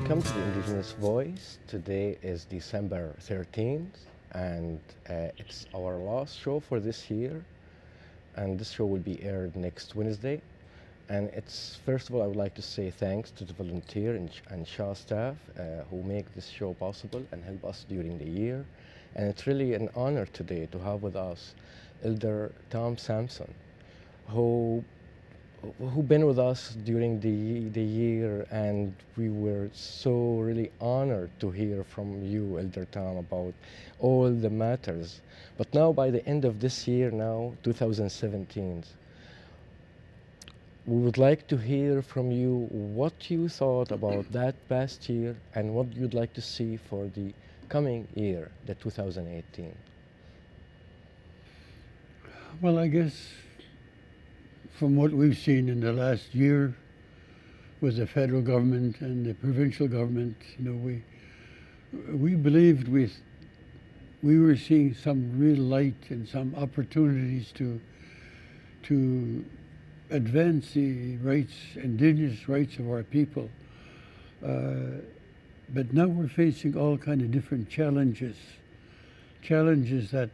Welcome to the Indigenous Voice. Today is December 13th, and it's our last show for this year. And this show will be aired next Wednesday. And it's, first of all, I would like to say thanks to the volunteer and SHA staff who make this show possible and help us during the year. And it's really an honor today to have with us Elder Tom Sampson, who been with us during the year, and we were so really honored to hear from you, Elder Tom, about all the matters. But now, by the end of this year, now 2017, we would like to hear from you what you thought about that past year and what you'd like to see for the coming year, the 2018. Well, I guess from what we've seen in the last year with the federal government and the provincial government, we believed we were seeing some real light and some opportunities to advance the rights, indigenous rights of our people. But now we're facing all kind of different challenges that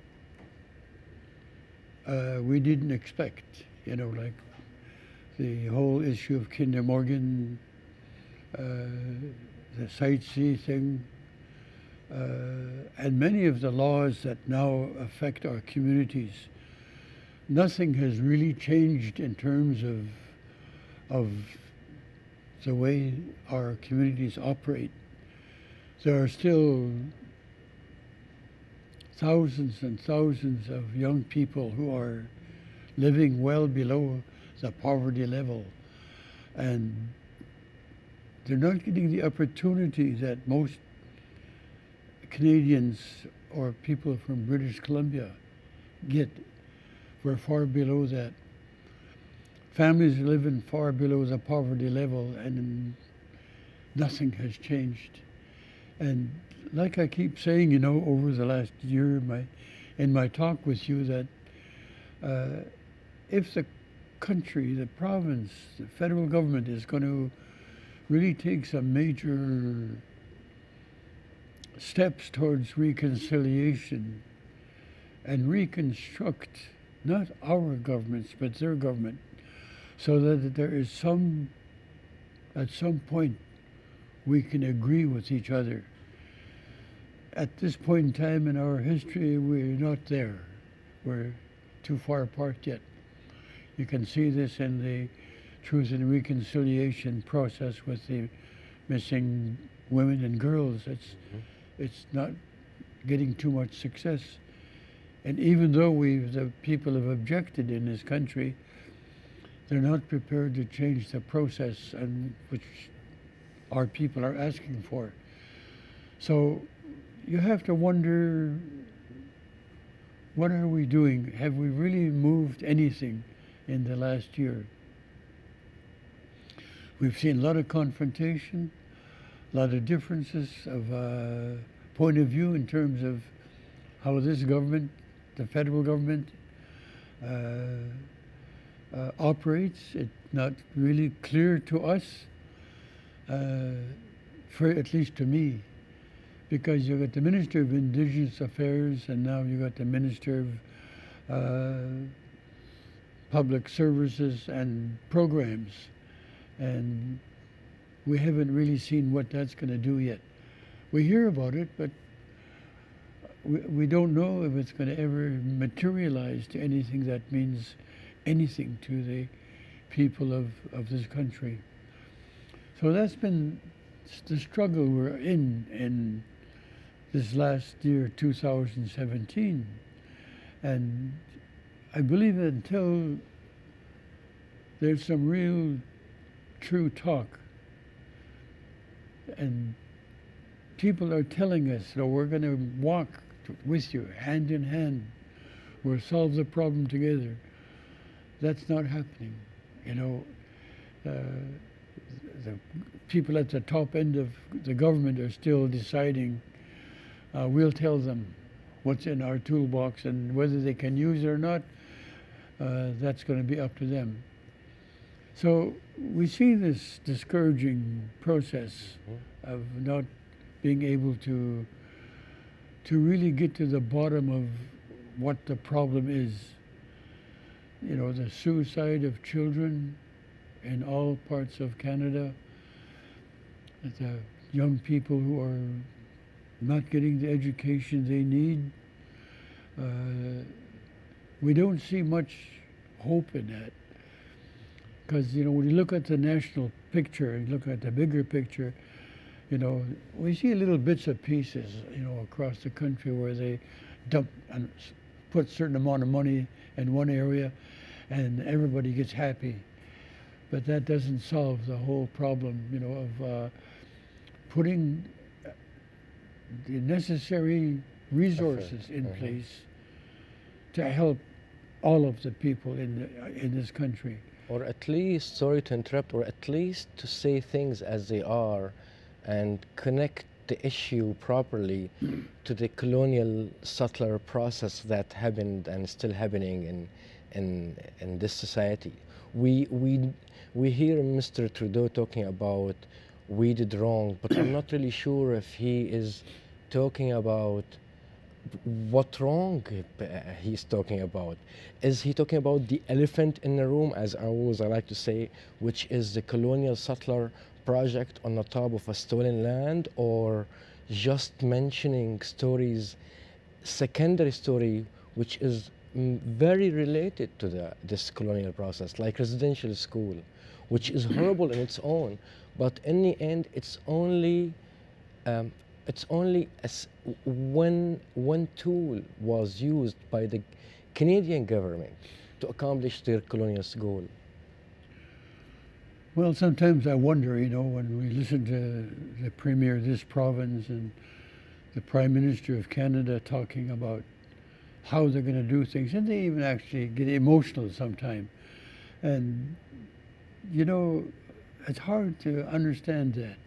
we didn't expect. Like the whole issue of Kinder Morgan, the Site C thing, and many of the laws that now affect our communities. Nothing has really changed in terms of the way our communities operate. There are still thousands and thousands of young people who are living well below the poverty level, and they're not getting the opportunity that most Canadians or people from British Columbia get. We're far below that. Families are living far below the poverty level, and nothing has changed. And like I keep saying, over the last year in my talk with you, that if the country, the province, the federal government is going to really take some major steps towards reconciliation and reconstruct not our governments but their government, so that there is at some point we can agree with each other. At this point in time in our history, we're not there. We're too far apart yet. You can see this in the Truth and Reconciliation process with the missing women and girls. It's not getting too much success. And even though the people have objected in this country, they're not prepared to change the process and which our people are asking for. So you have to wonder, what are we doing? Have we really moved anything in the last year? We've seen a lot of confrontation, a lot of differences of point of view in terms of how this government, the federal government, operates. It's not really clear to us, at least to me, because you got the Minister of Indigenous Affairs, and now you got the Minister of Public Services and Programs, and we haven't really seen what that's going to do yet. We hear about it, but we don't know if it's going to ever materialize to anything that means anything to the people of this country. So that's been the struggle we're in this last year, 2017. And I believe that until there's some real true talk, and people are telling us, we're going to walk with you, hand in hand, we'll solve the problem together. That's not happening. The people at the top end of the government are still deciding, we'll tell them what's in our toolbox, and whether they can use it or not, that's going to be up to them. So we see this discouraging process of not being able to really get to the bottom of what the problem is. You know, the suicide of children in all parts of Canada, the young people who are not getting the education they need. We don't see much hope in that. Because, you know, when you look at the national picture and look at the bigger picture, you know, we see little bits and pieces, you know, across the country where they dump and put a certain amount of money in one area and everybody gets happy. But that doesn't solve the whole problem, you know, of putting the necessary resources in place to help all of the people in this country. Or at least, sorry to interrupt, or at least to say things as they are and connect the issue properly to the colonial settler process that happened and is still happening in this society. We hear Mr. Trudeau talking about we did wrong, but I'm not really sure if he is talking about what wrong he's talking about. Is he talking about the elephant in the room, as I like to say, which is the colonial settler project on the top of a stolen land, or just mentioning stories, secondary story, which is very related to this colonial process, like residential school, which is horrible in its own, but in the end, it's only one tool was used by the Canadian government to accomplish their colonial goal. Well, sometimes I wonder, you know, when we listen to the Premier of this province and the Prime Minister of Canada talking about how they're going to do things, and they even actually get emotional sometimes. And, you know, it's hard to understand that.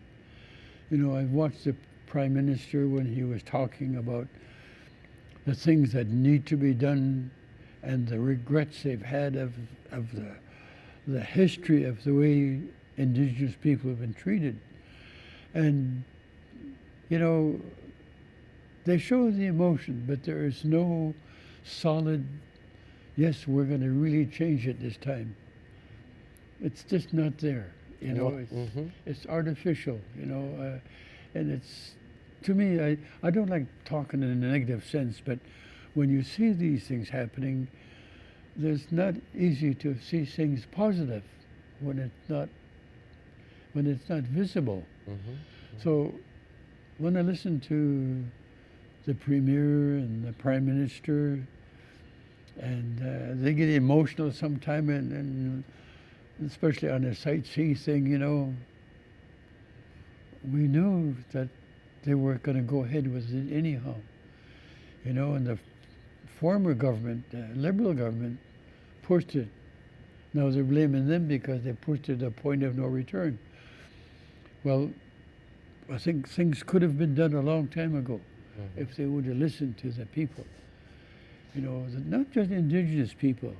You know, I've watched the Prime Minister when he was talking about the things that need to be done and the regrets they've had of the history of the way Indigenous people have been treated. And, you know, they show the emotion, but there is no solid, yes, we're going to really change it this time. It's just not there. You know, it's artificial, you know, and it's, to me, I don't like talking in a negative sense, but when you see these things happening, it's not easy to see things positive when it's not visible. So when I listen to the Premier and the Prime Minister, and they get emotional sometime, and especially on the sightseeing thing, you know, we knew that they were going to go ahead with it anyhow. You know, and the former government, the Liberal government, pushed it. Now they're blaming them because they pushed it to a point of no return. Well, I think things could have been done a long time ago if they would have listened to the people. You know, not just Indigenous people,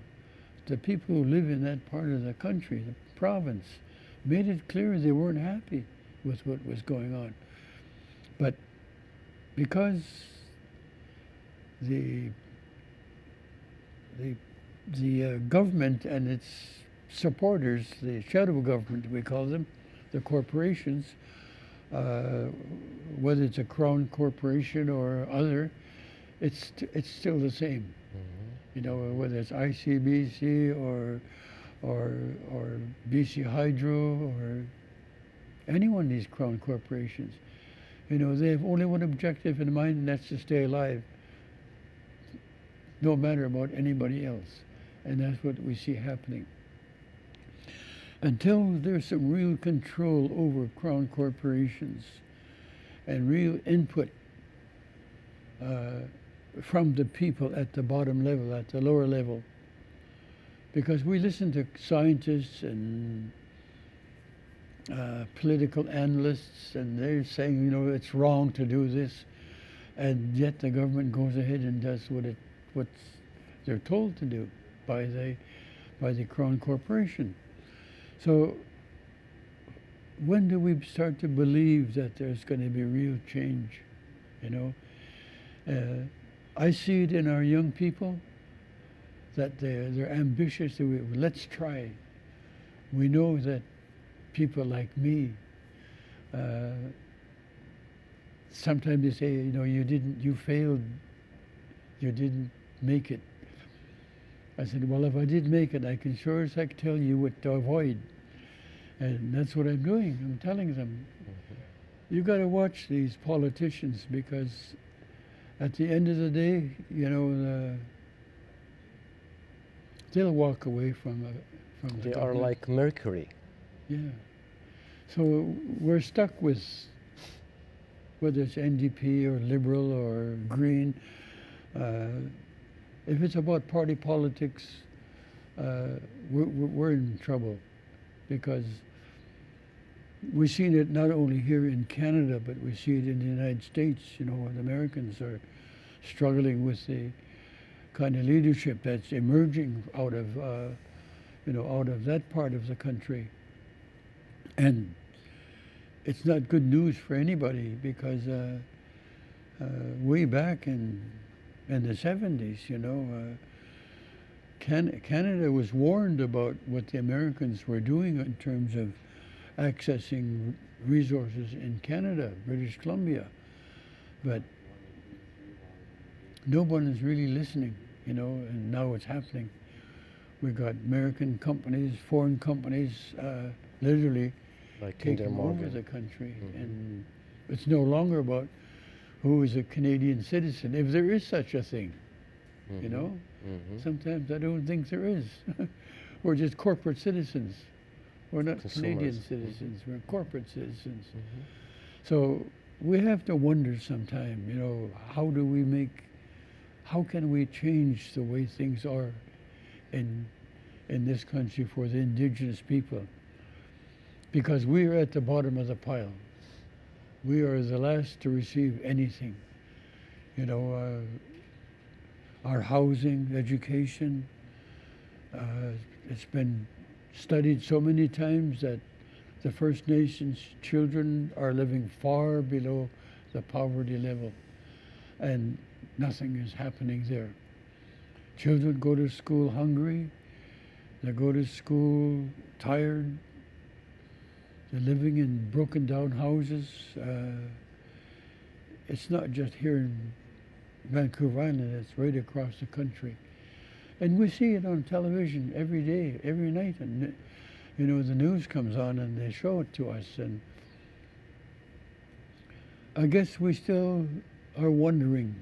the people who live in that part of the country, the province, made it clear they weren't happy with what was going on. But because the government and its supporters, the shadow government we call them, the corporations, whether it's a Crown corporation or other, it's still the same. You know, whether it's ICBC or BC Hydro or any one of these Crown corporations, you know, they have only one objective in mind, and that's to stay alive, no matter about anybody else. And that's what we see happening. Until there's some real control over Crown corporations and real input from the people at the bottom level, at the lower level. Because we listen to scientists and political analysts, and they're saying, you know, it's wrong to do this, and yet the government goes ahead and does what they're told to do by the Crown Corporation. So when do we start to believe that there's going to be real change? You know, I see it in our young people that they're ambitious. Let's try. We know that people like me, sometimes they say, you know, you failed, you didn't make it. I said, well, if I did make it, I can sure as heck tell you what to avoid. And that's what I'm doing. I'm telling them, you got to watch these politicians, because at the end of the day, you know, they'll walk away from the They are government. like mercury. Yeah. So we're stuck with, whether it's NDP or Liberal or Green, if it's about party politics, we're in trouble, because we've seen it not only here in Canada, but we see it in the United States. You know, where the Americans are struggling with the kind of leadership that's emerging out of, you know, out of that part of the country. And it's not good news for anybody, because way back in the 70s, you know, Canada was warned about what the Americans were doing in terms of accessing resources in Canada, British Columbia. But no one is really listening, you know, and now it's happening. We've got American companies, foreign companies, literally Like taking over Morgan. the country. And it's no longer about who is a Canadian citizen, if there is such a thing, you know. Sometimes I don't think there is. We're just corporate citizens. We're not Canadian citizens, we're corporate citizens. So we have to wonder sometime, you know, how can we change the way things are in this country for the Indigenous people? Because we are at the bottom of the pile. We are the last to receive anything. You know, our housing, education, it's been studied so many times that the First Nations children are living far below the poverty level, and nothing is happening there. Children go to school hungry, they go to school tired, they're living in broken down houses. It's not just here in Vancouver Island, it's right across the country. And we see it on television every day, every night. And, you know, the news comes on and they show it to us. And I guess we still are wondering,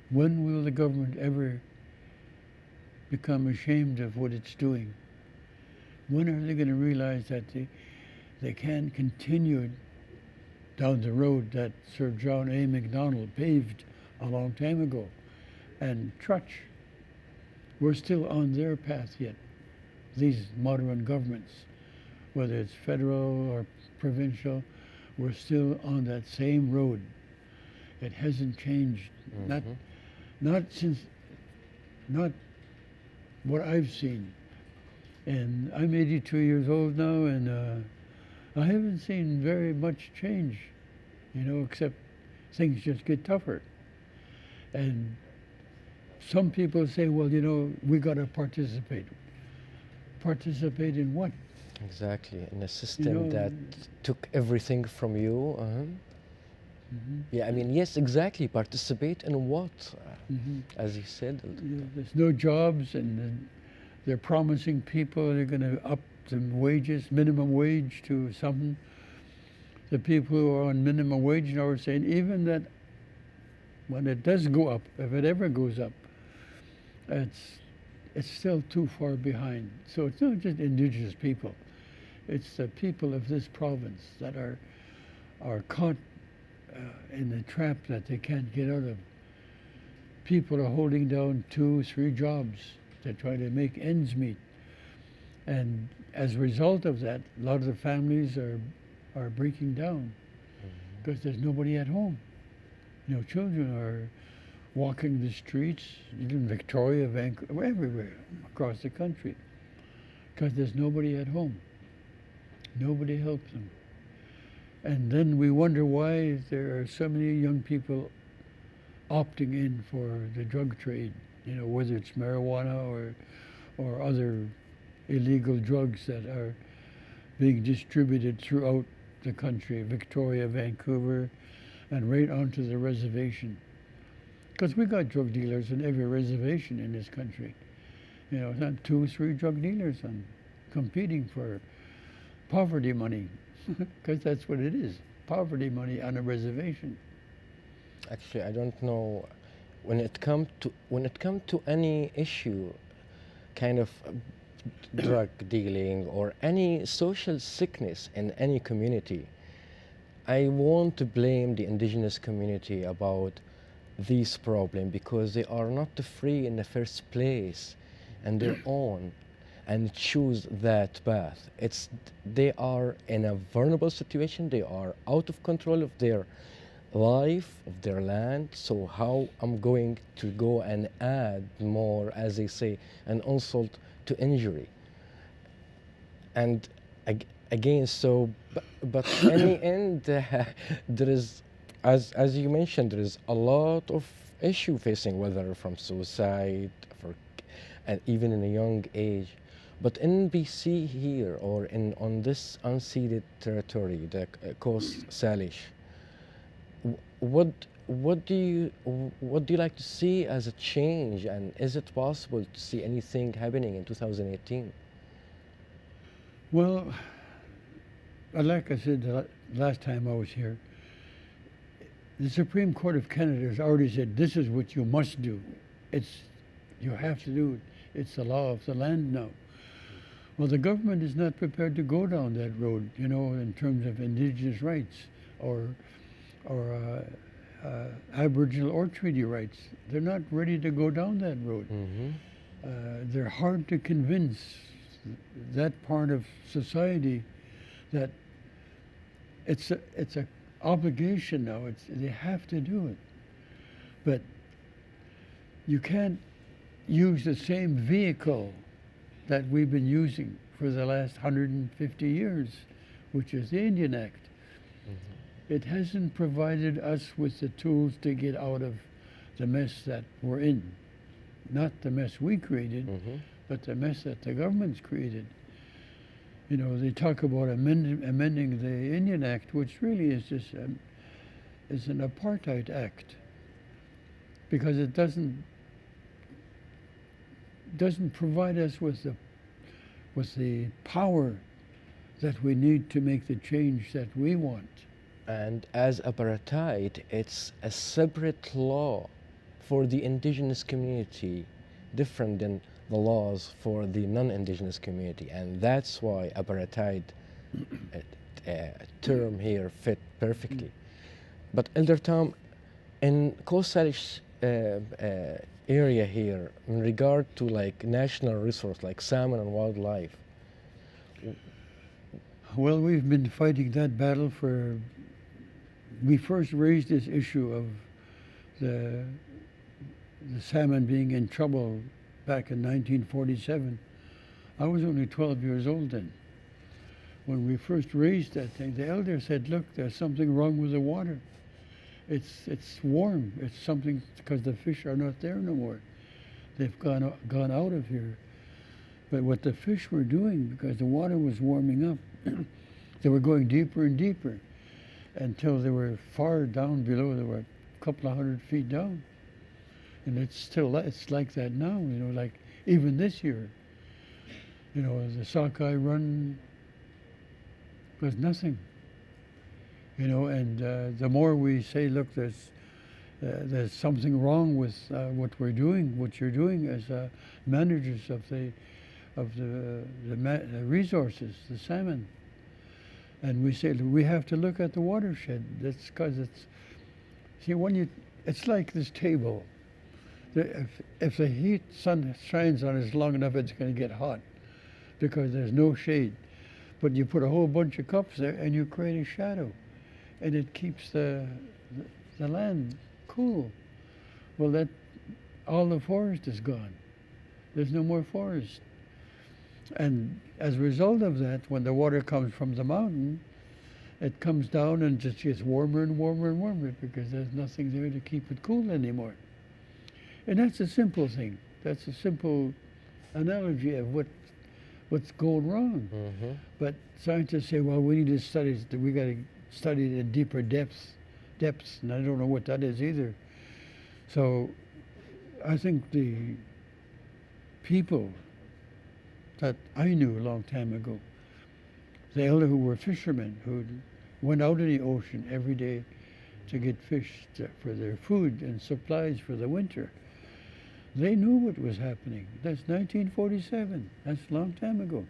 when will the government ever become ashamed of what it's doing? When are they going to realize that they can't continue down the road that Sir John A. Macdonald paved a long time ago and trudge? We're still on their path yet, these modern governments, whether it's federal or provincial, we're still on that same road. It hasn't changed, not what I've seen. And I'm 82 years old now, and I haven't seen very much change, you know, except things just get tougher. And some people say, well, you know, we got to participate. Participate in what? Exactly, in a system that took everything from you. Yeah, I mean, yes, exactly. Participate in what? As you said. There's no jobs, and they're promising people they're going to up the wages, minimum wage to something. The people who are on minimum wage now are saying even that when it does go up, if it ever goes up, it's still too far behind. So it's not just Indigenous people. It's the people of this province that are caught in the trap that they can't get out of. People are holding down 2, 3 jobs to try to make ends meet. And as a result of that, a lot of the families are breaking down because there's nobody at home. You know, children are walking the streets in Victoria, Vancouver, everywhere across the country, because there's nobody at home. Nobody helps them. And then we wonder why there are so many young people opting in for the drug trade, whether it's marijuana or other illegal drugs that are being distributed throughout the country, Victoria, Vancouver, and right onto the reservation. Because we got drug dealers in every reservation in this country. It's not 2 or 3 drug dealers on competing for poverty money, because that's what it is, poverty money on a reservation. Actually, I don't know. When it come to any issue, kind of drug dealing or any social sickness in any community, I want to blame the indigenous community about this problem because they are not free in the first place and their own and choose that path. They are in a vulnerable situation. They are out of control of their life, of their land. So how I'm going to go and add more, as they say, an insult to injury? And again, but in the end, there is, as you mentioned, there is a lot of issue facing, whether from suicide, and even in a young age. But in BC here, or on this unceded territory, the Coast Salish, what do you like to see as a change, and is it possible to see anything happening in 2018? Well, like I said the last time I was here, the Supreme Court of Canada has already said this is what you must do. You have to do it. It's the law of the land now. Well, the government is not prepared to go down that road, in terms of Indigenous rights or Aboriginal or treaty rights. They're not ready to go down that road. Mm-hmm. They're hard to convince that part of society that it's a obligation now. They have to do it. But you can't use the same vehicle that we've been using for the last 150 years, which is the Indian Act. Mm-hmm. It hasn't provided us with the tools to get out of the mess that we're in. Not the mess we created, mm-hmm. but the mess that the government's created. They talk about amending the Indian Act, which really is just is an apartheid act, because it doesn't provide us with the power that we need to make the change that we want. And as apartheid, it's a separate law for the indigenous community, different than the laws for the non-indigenous community, and that's why apartheid term here fit perfectly. But Elder Tom, in Coast Salish area here, in regard to like national resource like salmon and wildlife, well, we've been fighting that battle we first raised this issue of the salmon being in trouble back in 1947. I was only 12 years old then. When we first raised that thing, the elder said, look, there's something wrong with the water. It's warm. It's something, because the fish are not there no more. They've gone out of here. But what the fish were doing, because the water was warming up, they were going deeper and deeper until they were far down below. They were a couple of 100 feet down. And it's like that now, like even this year. The sockeye run was nothing. And the more we say, look, there's something wrong with what you're doing as managers of the resources, the salmon. And we say, we have to look at the watershed. That's because it's like this table. If the sun shines on it long enough, it's going to get hot because there's no shade. But you put a whole bunch of cups there and you create a shadow, and it keeps the land cool. Well, all the forest is gone. There's no more forest. And as a result of that, when the water comes from the mountain, it comes down and just gets warmer and warmer and warmer because there's nothing there to keep it cool anymore. And that's a simple thing. That's a simple analogy of what's going wrong. Mm-hmm. But scientists say, well, we need to study it. We got to study it in deeper depths, and I don't know what that is either. So I think the people that I knew a long time ago, the elder who were fishermen, who went out in the ocean every day to get fish for their food and supplies for the winter, they knew what was happening. That's 1947. That's a long time ago.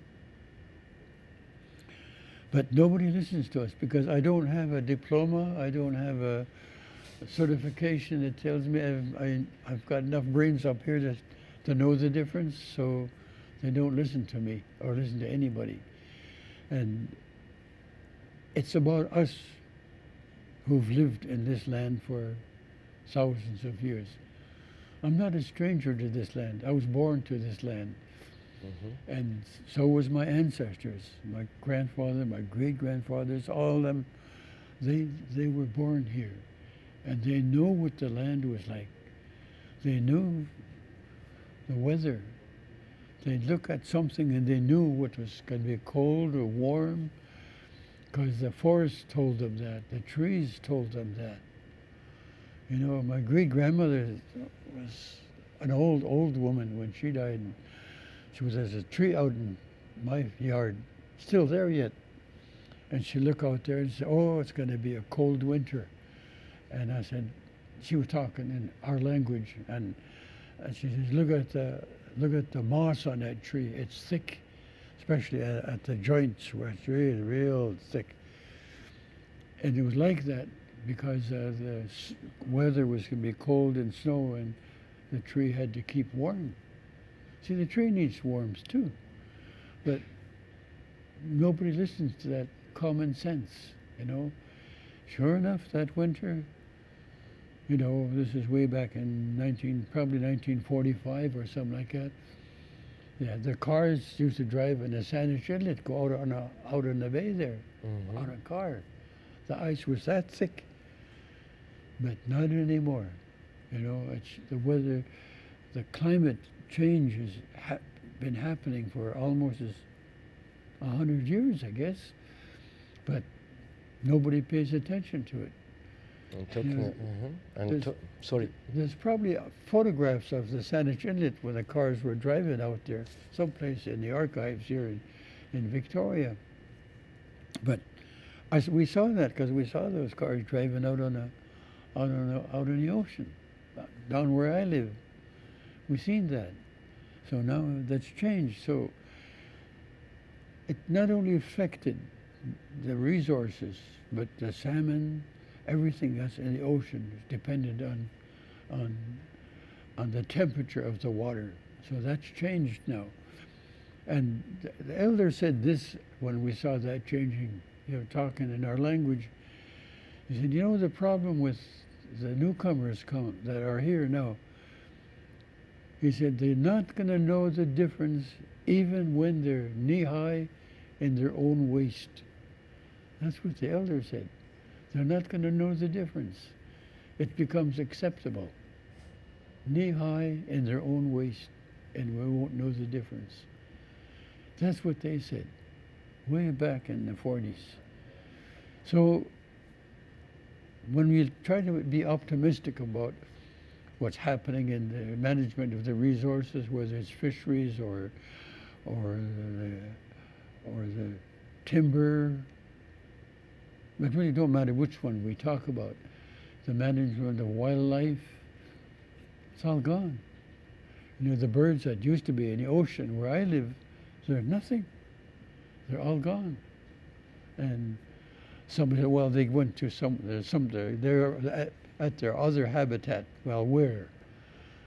But nobody listens to us because I don't have a diploma. I don't have a certification that tells me I've got enough brains up here to know the difference. So they don't listen to me or listen to anybody. And it's about us who've lived in this land for thousands of years. I'm not a stranger to this land. I was born to this land. Mm-hmm. And so was my ancestors, my grandfather, my great-grandfathers, all of them. They were born here. And they know what the land was like. They knew the weather. They'd look at something and they knew what was going to be cold or warm because the forest told them that. The trees told them that. You know, my great-grandmother was an old woman when she died. She was as a tree out in my yard, still there yet. And she'd look out there and say, oh, it's going to be a cold winter. And I said, she was talking in our language, and she says, look at the moss on that tree. It's thick, especially at the joints where it's really, real thick. And it was like that because the weather was going to be cold and snow, and the tree had to keep warm. See, the tree needs warmth too, but nobody listens to that common sense, you know. Sure enough, that winter, you know, this is way back in probably 1945 or something like that. Yeah, the cars used to drive in the Saanich Inlet, go out in the bay there, Mm-hmm. on a car. The ice was that thick, but not anymore. You know, it's the weather, the climate change has been happening for almost 100 years, I guess, but nobody pays attention to it. And talking, You know, and sorry. There's probably photographs of the Saanich Inlet when the cars were driving out there, someplace in the archives here in Victoria. But we saw that because we saw those cars driving out out in the ocean, down where I live. We've seen that. So now that's changed. So it not only affected the resources, but the salmon, everything that's in the ocean is dependent on the temperature of the water. So that's changed now. And the elder said this when we saw that changing, you know, talking in our language. He said, you know, the problem with the newcomers that are here now, he said, they're not going to know the difference even when they're knee-high in their own waist. That's what the elder said. They're not going to know the difference. It becomes acceptable. Knee-high in their own waist, and we won't know the difference. That's what they said, way back in the 40s. So when we try to be optimistic about what's happening in the management of the resources, whether it's fisheries or the timber, it really don't matter which one we talk about. The management of wildlife, it's all gone. You know, the birds that used to be in the ocean where I live, they're nothing. They're all gone. And somebody said, well, they went to they're at their other habitat. Well, where?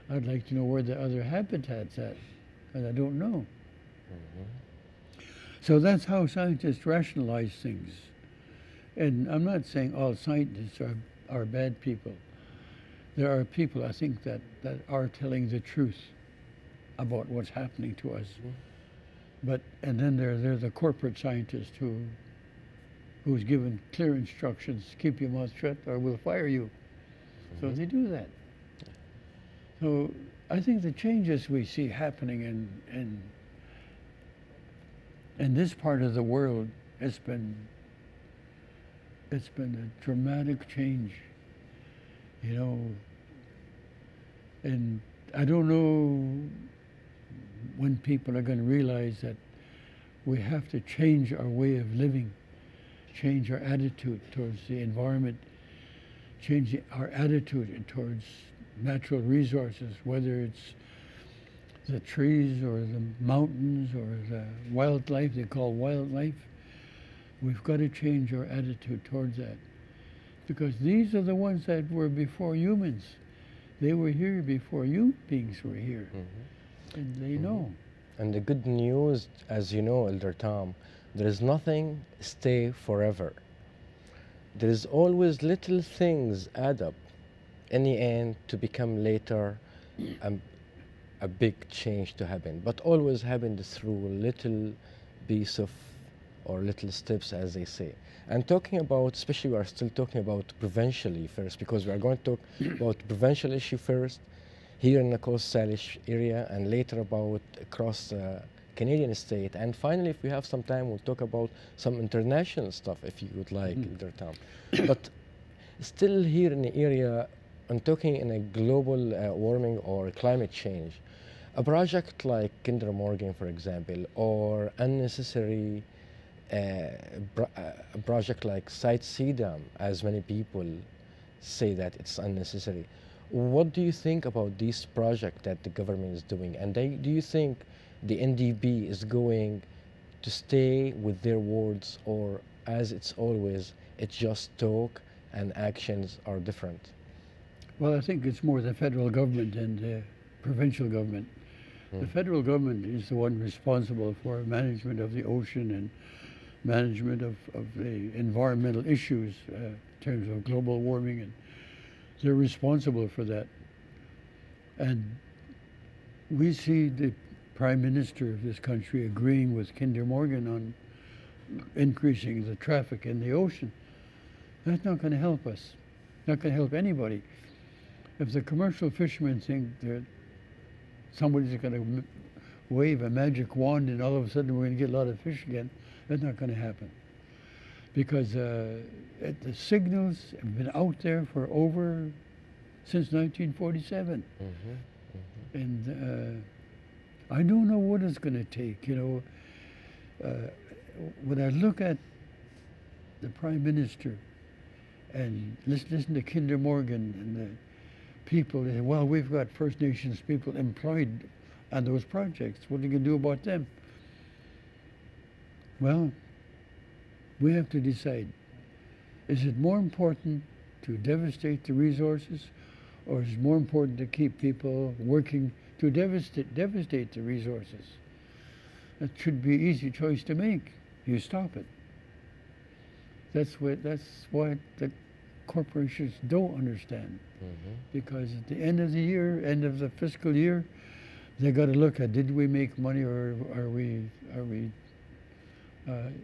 I'd like to know where the other habitat's at, and I don't know. Mm-hmm. So that's how scientists rationalize things. And I'm not saying all scientists are bad people. There are people, I think, that are telling the truth about what's happening to us. But and then there are the corporate scientist who's given clear instructions: keep your mouth shut, or we'll fire you. So Mhm. they do that. So I think the changes we see happening in this part of the world, it's been a dramatic change, you know. And I don't know when people are going to realize that we have to change our way of living, change our attitude towards the environment, change our attitude towards natural resources, whether it's the trees or the mountains or the wildlife they call wildlife. We've got to change our attitude towards that, because these are the ones that were before humans. They were here before human beings were here, and they know. And the good news, as you know, Elder Tom, there is nothing stay forever. There is always little things add up in the end to become later a, a big change to happen, but always happened through little piece of or little steps, as they say. And talking about, especially we are still talking about provincially first, because we are going to talk about provincial issue first here in the coastal area, and later about across the Canadian state. And finally, if we have some time, we'll talk about some international stuff, if you would like, Elder Tom. But still here in the area, I'm talking in a global warming or climate change. A project like Kinder Morgan, for example, or unnecessary a project like Site Sedam, as many people say that it's unnecessary. What do you think about this project that the government is doing? And do you think the NDP is going to stay with their words, or as it's always, it's just talk and actions are different? Well, I think it's more the federal government and the provincial government. The federal government is the one responsible for management of the ocean and management of the environmental issues in terms of global warming, and they're responsible for that. And we see the Prime Minister of this country agreeing with Kinder Morgan on increasing the traffic in the ocean. That's not going to help us, not going to help anybody. If the commercial fishermen think that somebody's going to wave a magic wand and all of a sudden we're going to get a lot of fish again, that's not going to happen, because the signals have been out there for since 1947, and I don't know what it's going to take. You know, when I look at the Prime Minister and listen to Kinder Morgan and the people, they say, well, we've got First Nations people employed on those projects. What are you going to do about them? Well, we have to decide. Is it more important to devastate the resources, or is it more important to keep people working to devastate the resources? That should be an easy choice to make. You stop it. That's what the corporations don't understand. Because at the end of the year, end of the fiscal year, they got to look at, did we make money, or are we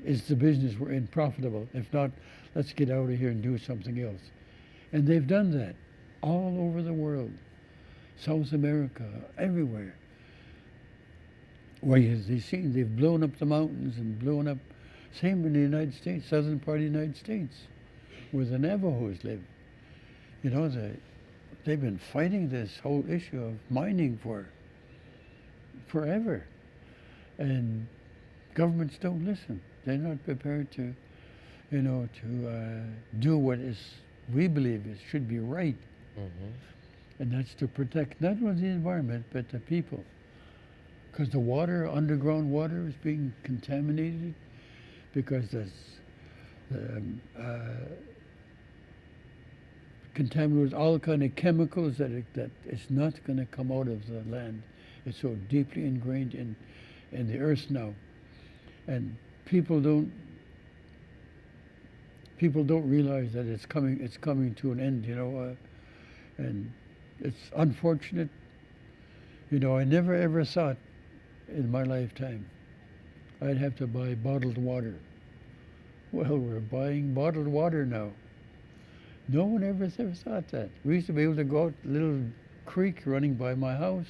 is the business we're in profitable? If not, let's get out of here and do something else. And they've done that all over the world, South America, everywhere. Where they've blown up the mountains and blown up, same in the United States, southern part of the United States, where the Navajos live. You know, they've been fighting this whole issue of mining for forever. And governments don't listen. They're not prepared to, do what we believe should be right. And that's to protect not only the environment, but the people. Because the water, underground water, is being contaminated because there's contaminated with all kind of chemicals that it's not going to come out of the land. It's so deeply ingrained in the earth now. And people don't realize that it's coming to an end, and it's unfortunate. I never ever thought in my lifetime I'd have to buy bottled water. Well, we're buying bottled water now. No one ever thought that. We used to be able to go out a little creek running by my house,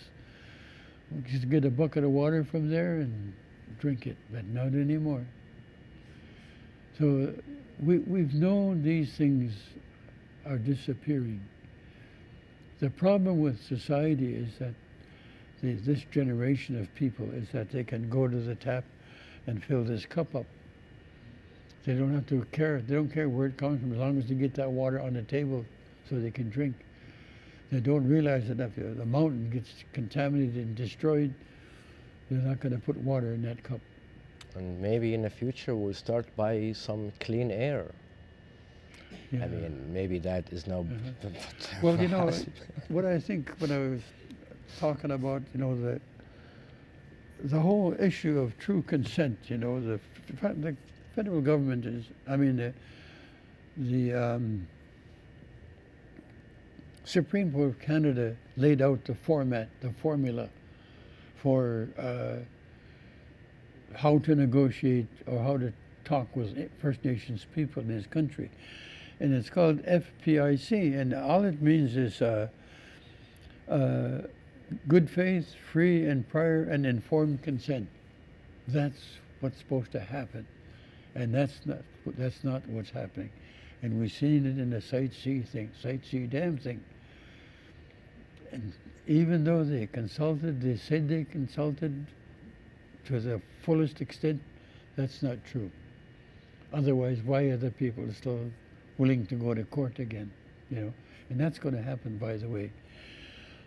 just get a bucket of water from there and drink it, but not anymore. So we've known these things are disappearing. The problem with society is that this generation of people is that they can go to the tap and fill this cup up. They don't have to care. They don't care where it comes from as long as they get that water on the table so they can drink. They don't realize that if the mountain gets contaminated and destroyed, they're not going to put water in that cup. And maybe in the future we'll start by some clean air. Yeah. I mean, maybe that is now. Well, you know, what I think when I was talking about, you know, the whole issue of true consent, you know, the federal government is, I mean, the Supreme Court of Canada laid out the formula for how to negotiate or how to talk with First Nations people in this country. And it's called FPIC, and all it means is good faith, free and prior and informed consent. That's what's supposed to happen, and that's not what's happening. And we've seen it in the Site C Dam thing. And even though they said they consulted to the fullest extent, that's not true. Otherwise, why are the people still willing to go to court again? You know, and that's going to happen, by the way.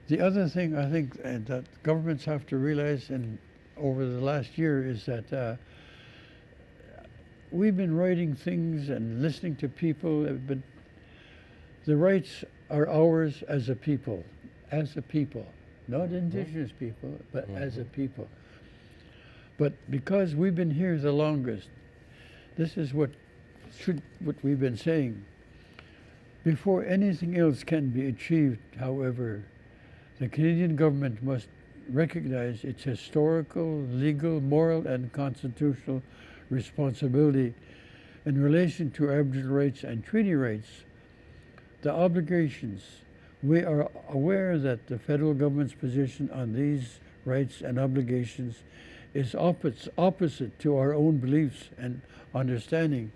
The other thing I think that governments have to realize, and over the last year, is that we've been writing things and listening to people, but the rights are ours as a people, not Indigenous people, but as a people. But because we've been here the longest, this is what we've been saying. Before anything else can be achieved, however, the Canadian government must recognize its historical, legal, moral, and constitutional responsibility in relation to Aboriginal rights and treaty rights. The obligations. We are aware that the federal government's position on these rights and obligations is opposite to our own beliefs and understanding.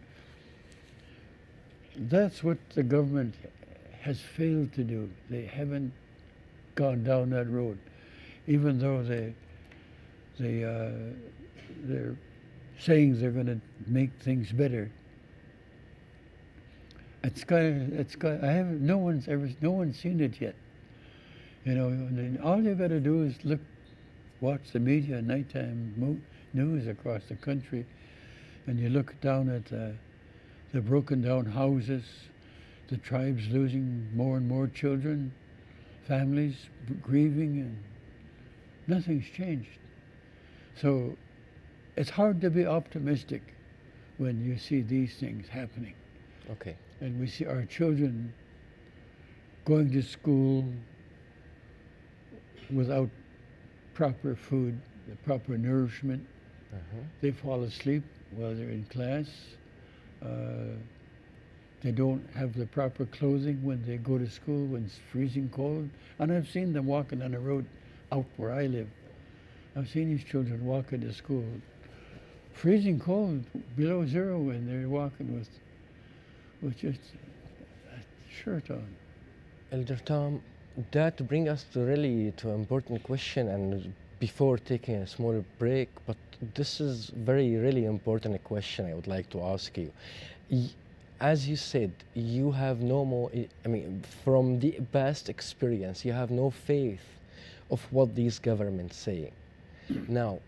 That's what the government has failed to do. They haven't gone down that road, even though they're saying they're going to make things better. No one's seen it yet. You know, and all you got to do is watch the media, nighttime news across the country, and you look down at the broken down houses, the tribes losing more and more children, families grieving, and nothing's changed. So it's hard to be optimistic when you see these things happening. Okay. And we see our children going to school without proper food, the proper nourishment. They fall asleep while they're in class. They don't have the proper clothing when they go to school when it's freezing cold. And I've seen them walking on the road out where I live. I've seen these children walking to school freezing cold, below zero, and they're walking with just a shirt on. Elder Tom, that brings us to an important question, and before taking a small break, but this is really important question I would like to ask you. As you said, you have no more, I mean, from the past experience, you have no faith of what these governments saying. Now,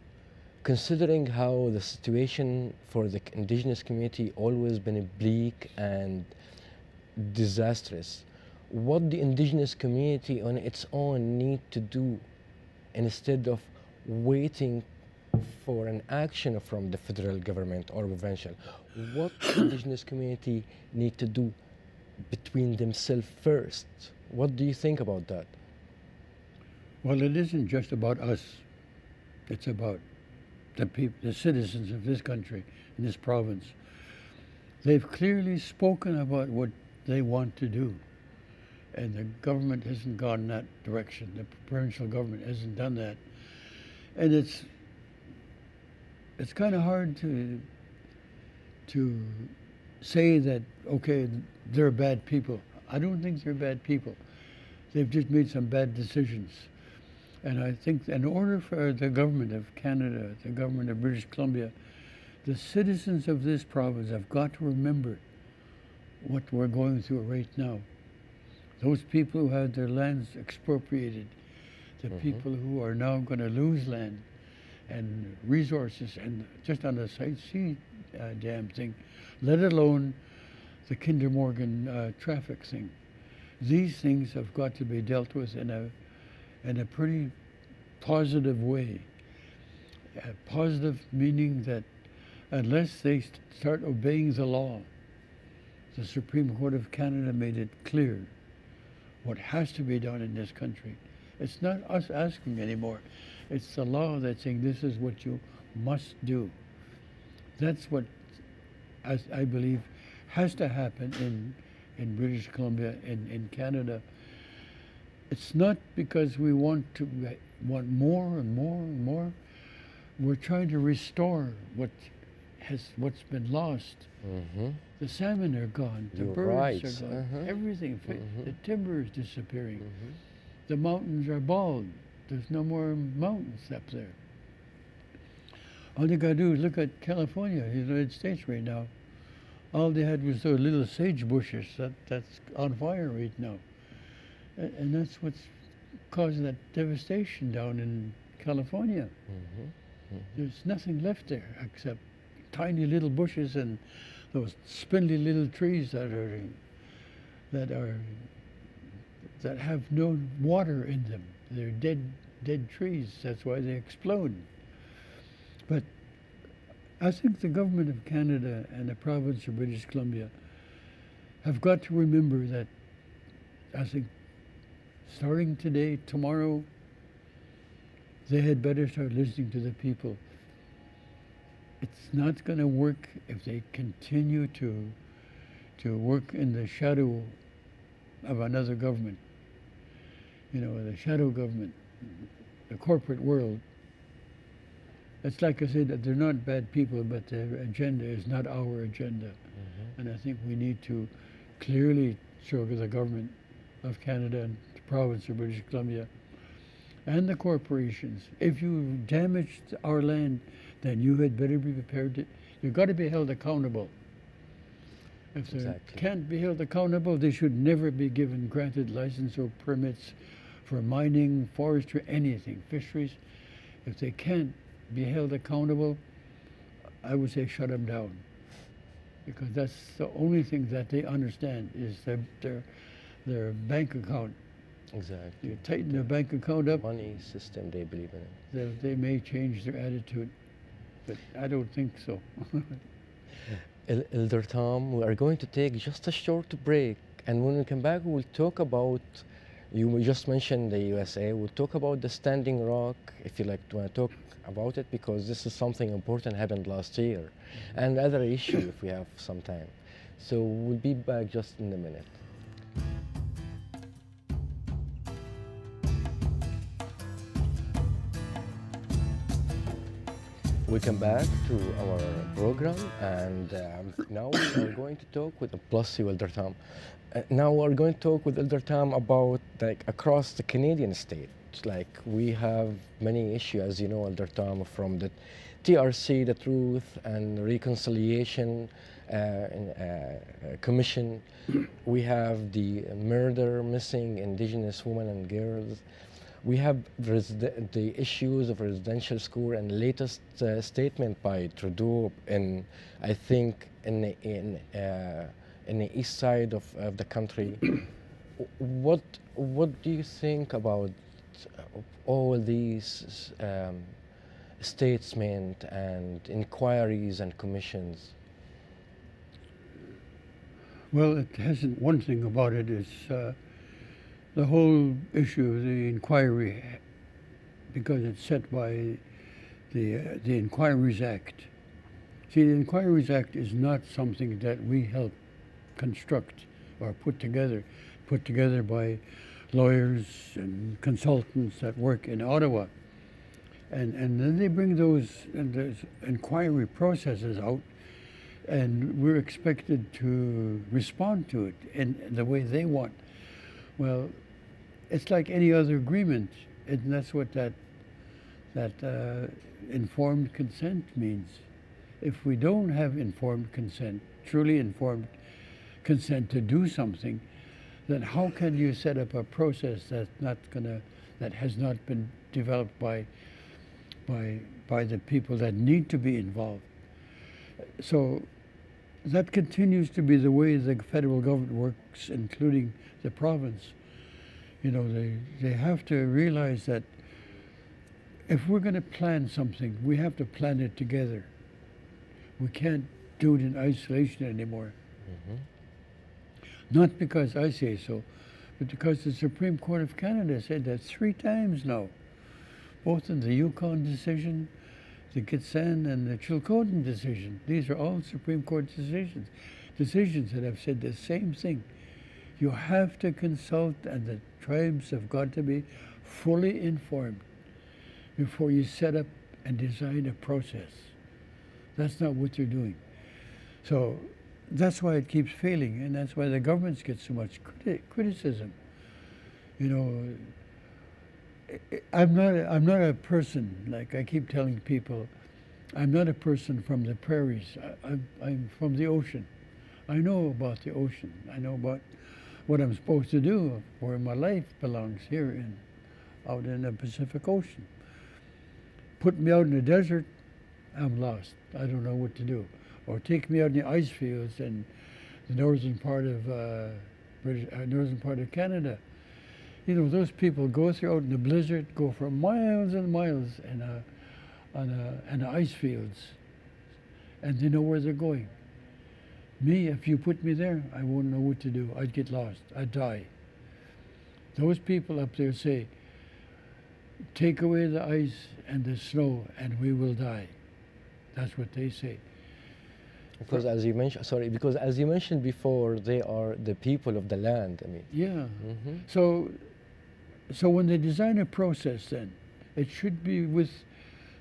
considering how the situation for the Indigenous community always been bleak and disastrous, what the Indigenous community on its own need to do instead of waiting for an action from the federal government or provincial, what the Indigenous community need to do between themselves first? What do you think about that? Well, it isn't just about us. It's about the citizens of this country, in this province. They've clearly spoken about what they want to do, and the government hasn't gone in that direction. The provincial government hasn't done that, and it's kind of hard to say that, okay, they're bad people. I don't think they're bad people. They've just made some bad decisions. And I think in order for the government of Canada, the government of British Columbia, the citizens of this province have got to remember what we're going through right now. Those people who had their lands expropriated, the people who are now going to lose land and resources, and just on the Site C dam thing, let alone the Kinder Morgan traffic thing. These things have got to be dealt with in a pretty positive way. Positive meaning that unless they start obeying the law, the Supreme Court of Canada made it clear what has to be done in this country. It's not us asking anymore. It's the law that's saying this is what you must do. That's what, as I believe, has to happen in British Columbia, in Canada. It's not because we want more and more and more. We're trying to restore what's been lost. The salmon are gone. The birds are gone. Everything. The timber is disappearing. The mountains are bald. There's no more mountains up there. All you got to do is look at California, the United States right now. All they had was those little sage bushes that's on fire right now. And that's what's causing that devastation down in California. There's nothing left there except tiny little bushes and those spindly little trees that have no water in them. They're dead trees. That's why they explode. But I think the government of Canada and the province of British Columbia have got to remember that, I think, starting today, tomorrow, they had better start listening to the people. It's not going to work if they continue to work in the shadow of another government. You know, the shadow government, the corporate world. It's like I said, that they're not bad people, but their agenda is not our agenda. And I think we need to clearly show the government of Canada and the province of British Columbia and the corporations, if you damaged our land, then you had better be prepared to, you've got to be held accountable. If they can't be held accountable, they should never be granted license or permits for mining, forestry, anything, fisheries. If they can't be held accountable, I would say shut them down. Because that's the only thing that they understand is their bank account. Exactly. You tighten their bank account up, Money system they believe in it. they may change their attitude, but I don't think so. Elder Tom, we are going to take just a short break, and when we come back, we'll talk about, you just mentioned the USA, we'll talk about the Standing Rock, if you like to talk about it, because this is something important happened last year, and other issue if we have some time. So we'll be back just in a minute. Welcome back to our program, and now we are going to talk with, plus you, Elder Tom. Now we're going to talk with Elder Tom about like across the Canadian state. Like we have many issues, as you know, Elder Tom, from the TRC, the Truth and Reconciliation Commission. We have the murder, missing Indigenous women and girls. We have the issues of residential school and latest statement by Trudeau in, I think, in the east side of the country. What do you think about all these statements and inquiries and commissions? Well, it hasn't. One thing about it is the whole issue of the inquiry, because it's set by the Inquiries Act. See, the Inquiries Act is not something that we help construct or put together by lawyers and consultants that work in Ottawa. And then they bring those inquiry processes out, and we're expected to respond to it in the way they want. Well, it's like any other agreement, and that's what that informed consent means. If we don't have informed consent, truly informed consent to do something, then how can you set up a process that has not been developed by the people that need to be involved? So that continues to be the way the federal government works, including the province. You know, they have to realize that if we're going to plan something, we have to plan it together. We can't do it in isolation anymore. Mm-hmm. Not because I say so, but because the Supreme Court of Canada said that 3 times now, both in the Yukon decision, the Gitsan and the Chilcotin decision. These are all Supreme Court decisions that have said the same thing. You have to consult, and the tribes have got to be fully informed before you set up and design a process. That's not what they're doing. So that's why it keeps failing, and that's why the governments get so much criticism. You know, I'm not a person, like I keep telling people, I'm not a person from the prairies. I'm from the ocean. I know about the ocean. I know about what I'm supposed to do, where my life belongs here out in the Pacific Ocean. Put me out in the desert, I'm lost. I don't know what to do. Or take me out in the ice fields in the northern part of Canada. You know, those people go out in the blizzard, go for miles and miles on the ice fields, and they know where they're going. Me, if you put me there, I wouldn't know what to do. I'd get lost. I'd die. Those people up there say, take away the ice and the snow, and we will die. That's what they say. Because as you mentioned before, they are the people of the land. I mean. Yeah. Mm-hmm. So when they design a process, then it should be with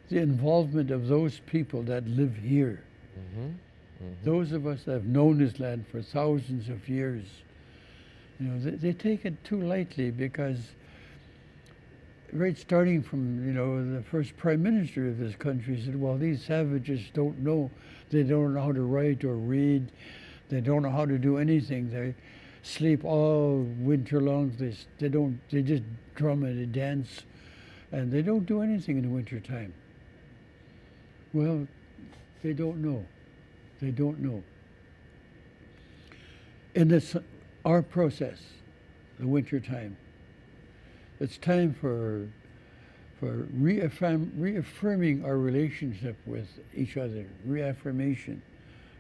the involvement of those people that live here. Mm-hmm. Mm-hmm. Those of us that have known this land for thousands of years. You know, they take it too lightly, because right starting from, you know, the first prime minister of this country said, well, these savages don't know. They don't know how to write or read. They don't know how to do anything. They sleep all winter long. They just drum and they dance, and they don't do anything in the winter time. Well, they don't know. They don't know. In our process, the winter time, it's time for reaffirming our relationship with each other, reaffirmation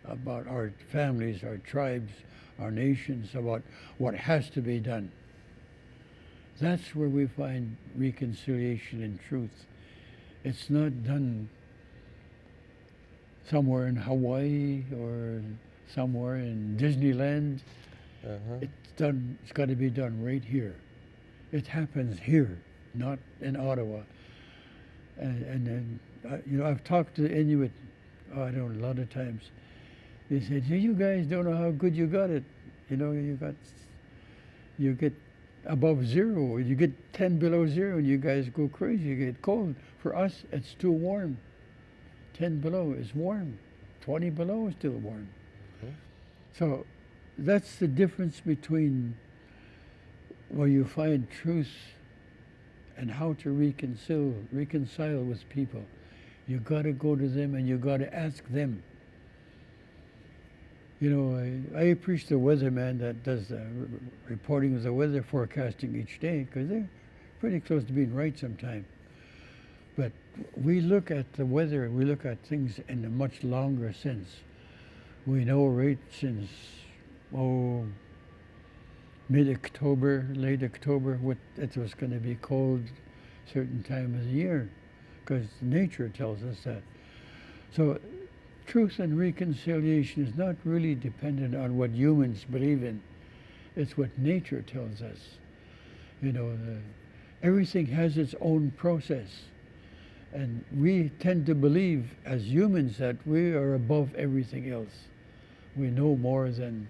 about our families, our tribes, our nations, about what has to be done. That's where we find reconciliation and truth. It's not done somewhere in Hawaii or somewhere in Disneyland. Uh-huh. It's got to be done right here. It happens here, not in Ottawa. And then, you know, I've talked to the Inuit, I don't know, a lot of times. They said, you guys don't know how good you got it. You know, you get above zero, you get 10 below zero, and you guys go crazy, you get cold. For us, it's too warm. 10 below is warm. 20 below is still warm. Okay. So that's the difference between where you find truth and how to reconcile with people. You got to go to them and you got to ask them. You know, I appreciate the weatherman that does the reporting of the weather forecasting each day, because they're pretty close to being right sometimes. But we look at the weather, we look at things in a much longer sense. We know right since, mid-October, late October, it was going to be cold certain time of the year. because nature tells us that. So truth and reconciliation is not really dependent on what humans believe in. It's what nature tells us. You know, everything has its own process. And we tend to believe as humans that we are above everything else. We know more than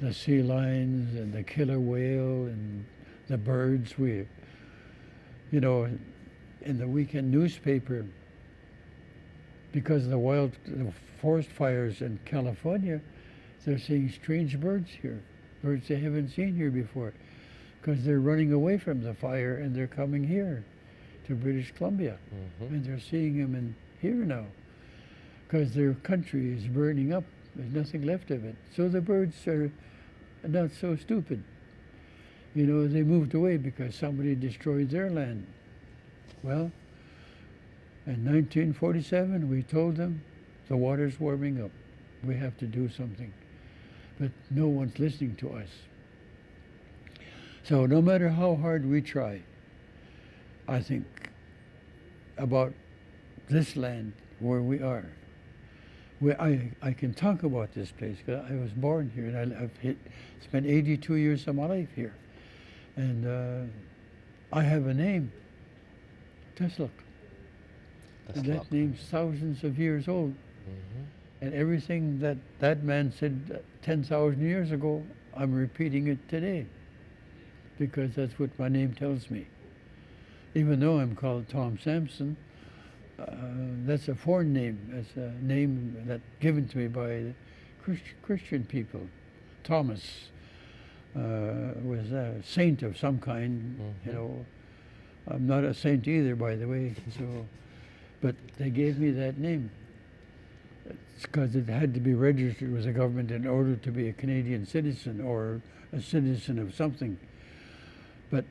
the sea lions and the killer whale and the birds. We, you know, in the weekend newspaper, because of the forest fires in California, they're seeing strange birds here, birds they haven't seen here before, because they're running away from the fire and they're coming here to British Columbia, and they're seeing them in here now, because their country is burning up. There's nothing left of it. So the birds are not so stupid. You know, they moved away because somebody destroyed their land. Well, in 1947, we told them the water's warming up. We have to do something. But no one's listening to us. So no matter how hard we try, I think about this land where we are. I can talk about this place because I was born here and I've spent 82 years of my life here. And I have a name, Tsartlip. And that name's thousands of years old. And everything that that man said 10,000 years ago, I'm repeating it today because that's what my name tells me. Even though I'm called Tom Sampson, that's a foreign name. That's a name that's given to me by the Christian people. Thomas was a saint of some kind, you know. I'm not a saint either, by the way. So, but they gave me that name. It's because it had to be registered with the government in order to be a Canadian citizen or a citizen of something. But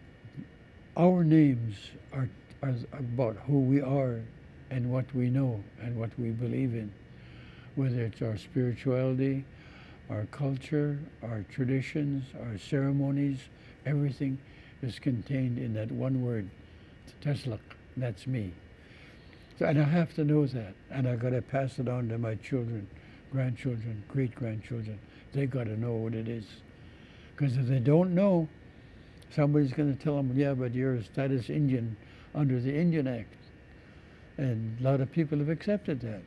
our names are about who we are and what we know and what we believe in, whether it's our spirituality, our culture, our traditions, our ceremonies, everything is contained in that one word, Tsartlip. That's me. So, and I have to know that, and I got to pass it on to my children, grandchildren, great-grandchildren. They got to know what it is, because if they don't know, somebody's going to tell them, yeah, but you're a status Indian under the Indian Act. And a lot of people have accepted that,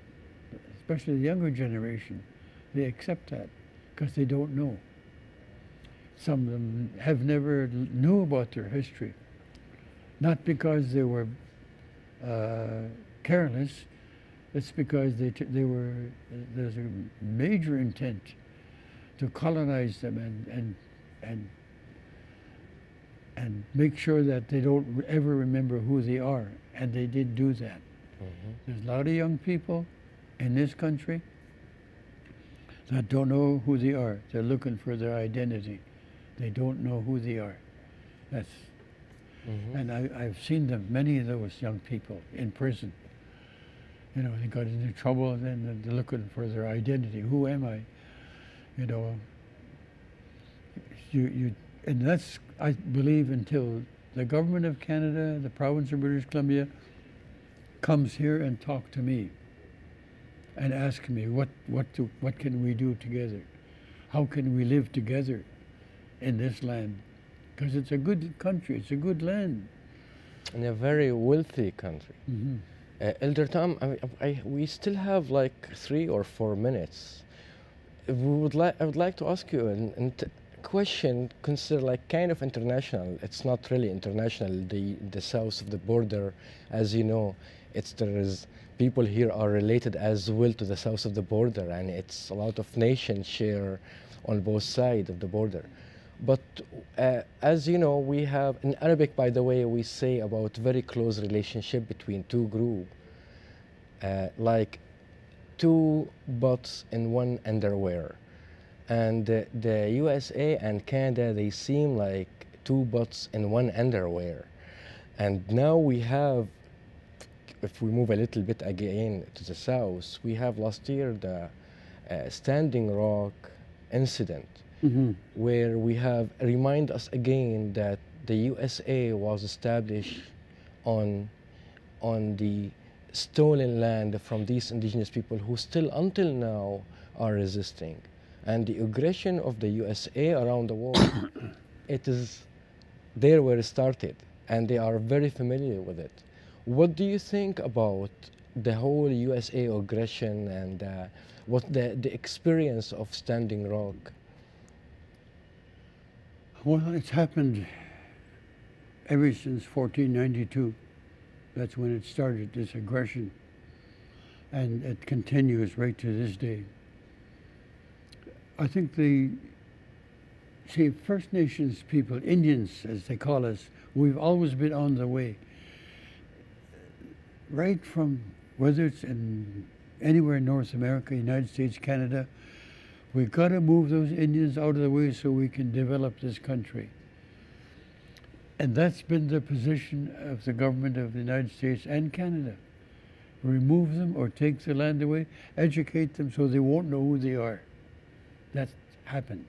especially the younger generation. They accept that because they don't know. Some of them have never knew about their history, not because they were careless. It's because there's a major intent to colonize them and make sure that they don't ever remember who they are. And they did do that. There's a lot of young people in this country that don't know who they are. They're looking for their identity. They don't know who they are. That's, and I've seen them, many of those young people in prison. You know, they got into trouble and then they're looking for their identity. Who am I? You know, and that's, I believe, until the government of Canada, the province of British Columbia, comes here and talk to me and ask me what can we do together? How can we live together in this land? Because it's a good country, it's a good land. And a very wealthy country. Elder Tom, we still have like 3 or 4 minutes. I would like to ask you a question, consider like kind of international. It's not really international. The south of the border, as you know, there is people here are related as well to the south of the border, and it's a lot of nations share on both sides of the border. But as you know, we have in Arabic, by the way, we say about very close relationship between two groups, like two butts in one underwear. And the USA and Canada, they seem like two butts in one underwear. And now we have, if we move a little bit again to the south, we have last year the Standing Rock incident, where we have remind us again that the USA was established on on the stolen land from these indigenous people who still until now are resisting. And the aggression of the USA around the world, it is there where it started, and they are very familiar with it. What do you think about the whole USA aggression and what the experience of Standing Rock? Well, it's happened ever since 1492. That's when it started, this aggression. And it continues right to this day. I think First Nations people, Indians as they call us, we've always been on the way. Right from, whether it's in anywhere in North America, United States, Canada, we've got to move those Indians out of the way so we can develop this country. And that's been the position of the government of the United States and Canada. Remove them or take the land away, educate them so they won't know who they are. That's happened.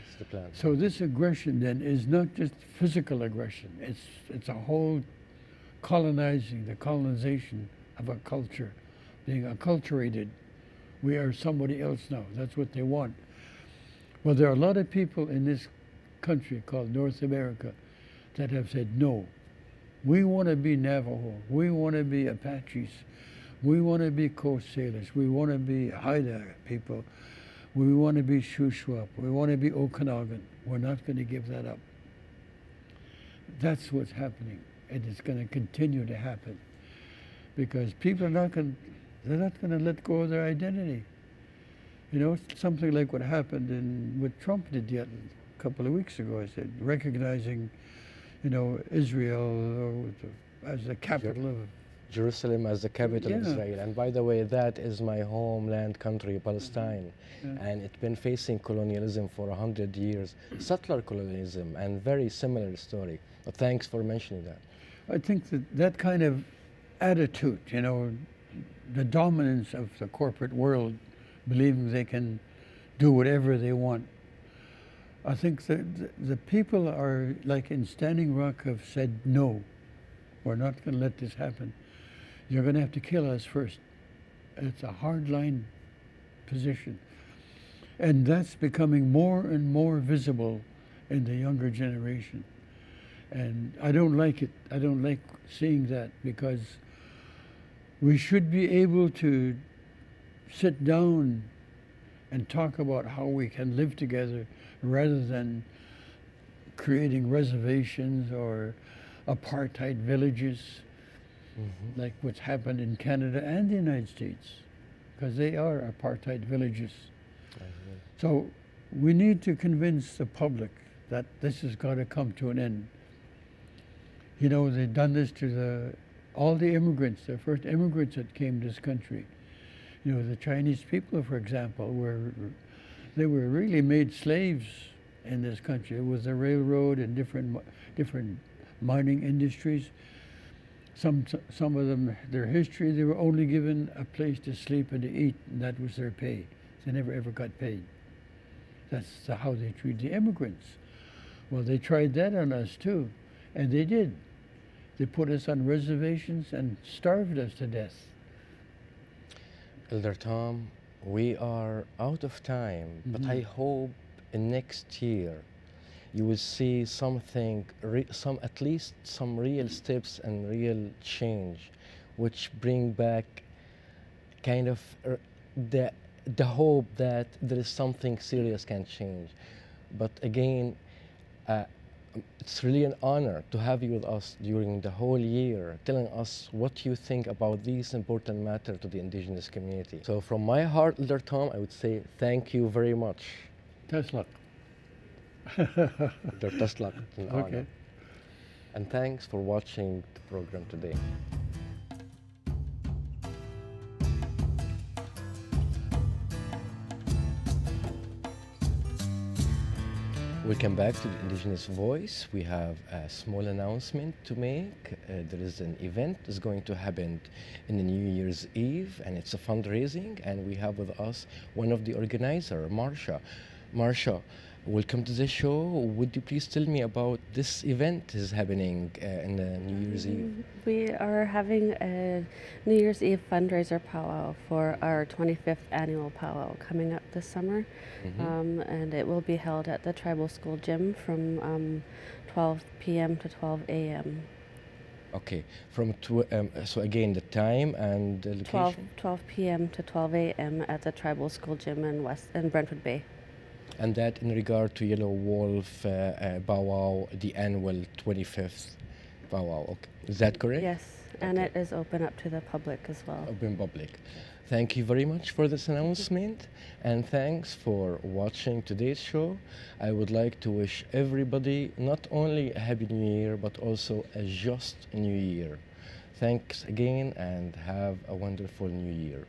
It's the plan. So this aggression then is not just physical aggression. It's a whole the colonization of a culture, being acculturated. We are somebody else now. That's what they want. Well, there are a lot of people in this country called North America that have said, no, we want to be Navajo, we want to be Apaches, we want to be Coast Salish, we want to be Haida people, we want to be Shuswap, we want to be Okanagan. We're not going to give that up. That's what's happening, and it's going to continue to happen because people are they're not going to let go of their identity. You know, it's something like what happened what Trump did yet a couple of weeks ago. I said, recognizing, Israel as the capital of Jerusalem as the capital of Yeah. Israel. And by the way, that is my homeland country, Palestine. Yeah. And it's been facing colonialism for 100 years, settler colonialism, and very similar story. But thanks for mentioning that. I think that kind of attitude, the dominance of the corporate world, believing they can do whatever they want. I think that the people are, like in Standing Rock, have said, no, we're not going to let this happen. You're going to have to kill us first. It's a hard-line position. And that's becoming more and more visible in the younger generation. And I don't like it. I don't like seeing that because we should be able to sit down and talk about how we can live together rather than creating reservations or apartheid villages like what's happened in Canada and the United States, because they are apartheid villages. So we need to convince the public that this has got to come to an end. They've done this to all the immigrants, the first immigrants that came to this country. The Chinese people, for example, they were really made slaves in this country. It was the railroad and different mining industries. Some of them, their history, they were only given a place to sleep and to eat, and that was their pay. They never ever got paid. That's how they treat the immigrants. Well, they tried that on us too, and they did. They put us on reservations and starved us to death. Elder Tom, we are out of time, but I hope in next year you will see something, at least some real steps and real change, which bring back kind of the hope that there is something serious can change. But again, it's really an honor to have you with us during the whole year, telling us what you think about these important matters to the Indigenous community. So from my heart, Elder Tom, I would say thank you very much. Tesla. Elder Tsartlip, it's an honor. Okay. And thanks for watching the program today. Welcome back to the Indigenous Voice. We have a small announcement to make. There is an event that's going to happen in the New Year's Eve, and it's a fundraising, and we have with us one of the organizers, Marsha. Marsha, welcome to the show. Would you please tell me about this event is happening in the New Year's Eve? We are having a New Year's Eve fundraiser powwow for our 25th annual powwow coming up this summer. And it will be held at the tribal school gym from 12 p.m. to 12 a.m. Okay, so again, the time and the location? 12 p.m. to 12 a.m. at the tribal school gym in Brentwood Bay. And that in regard to Yellow Wolf powwow, the annual 25th powwow. Okay. Is that correct? Yes, and Okay. it is open up to the public as well. Open public. Thank you very much for this announcement, and thanks for watching today's show. I would like to wish everybody not only a happy new year, but also a just new year. Thanks again, and have a wonderful new year.